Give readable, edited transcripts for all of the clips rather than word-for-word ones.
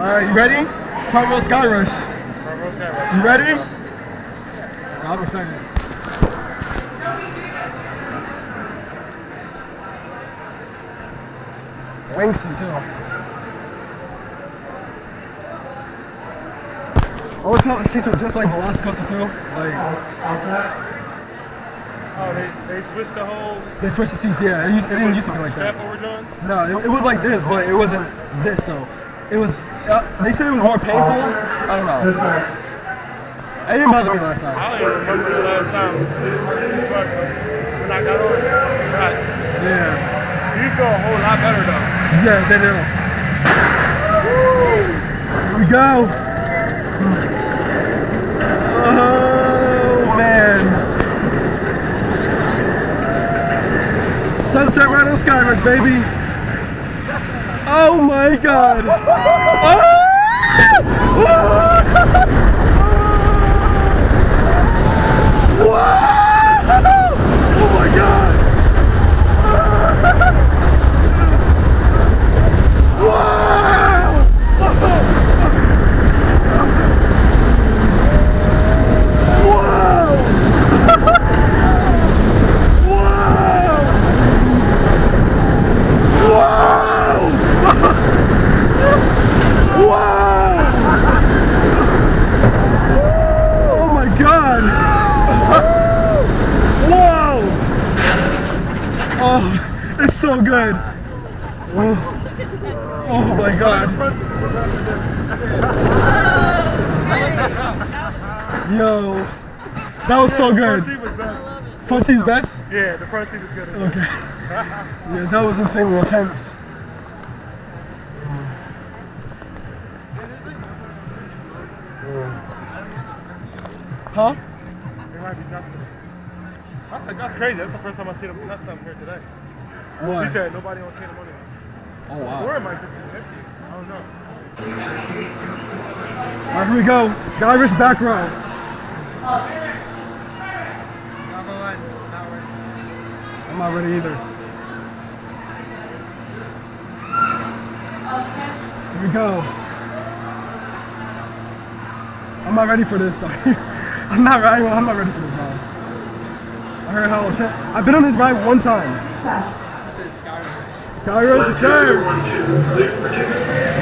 Alright, you ready? Front row Skyrush. Front row Skyrush. You ready? I'll be second. Wingsy too. I always felt the seats were just like the last coaster too. Like, oh, they switched the whole. They switched the seats, yeah. It didn't used to be like that. Strap over joints? No, it was like this, but it wasn't this though. It was. They said it was more painful. I don't know. It didn't bother me last time. I don't even remember the last time. When I got on, right. Yeah. These go a whole lot better though. Yeah, they do. Here we go. Oh man. Sunset right on Skyrush, baby. Oh my god. Oh! Wow! Oh my god! Wow! It's so good. Oh my god. Yo, that was so good. Front seat's best? Yeah, the front seat is good. Okay. Yeah, that was insanely intense. Huh? It might be Justin. That's crazy. That's the first time I seen him test something here today. What? He said nobody on Candymonium. Oh wow. Or it might just be empty. I don't know. Alright, here we go. Skyrush back row. I'm not ready either. Here we go. I'm not ready for this. I'm not ready for this ride. I heard how I've been on this ride one time. Skyrush, sir.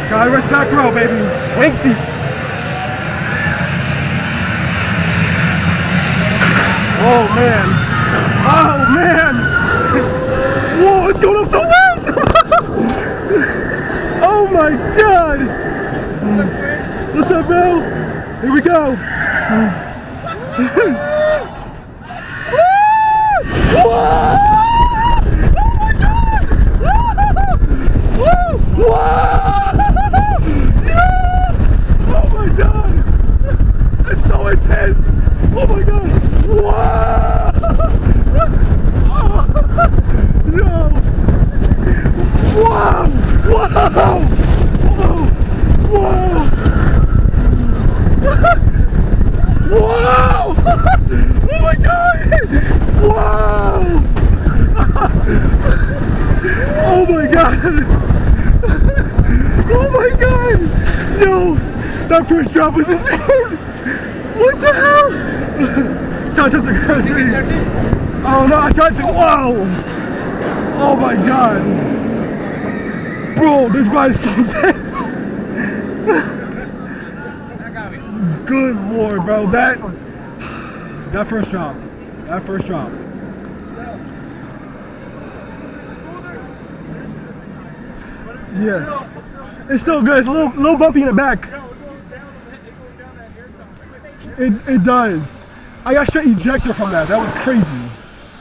Skyrush back row, baby. Winksy. Oh man. Oh man. Whoa, it's going up so fast. Oh my god. What's up, bro? Here we go. Whoa! Wow! Yeah! Oh my god! It's so intense! Oh my god! Wow! No! Wow! Wow! Wow! Wow! Oh my god! Wow! Oh my god! Oh my god! Yo! That first drop was insane! What the hell? Oh no, I tried to. Wow! Oh my god! Bro, this ride is so intense! Good lord, bro. That first drop. That first drop. Yeah. It's still good. It's a little bumpy in the back. It does. I got straight ejector from that. That was crazy.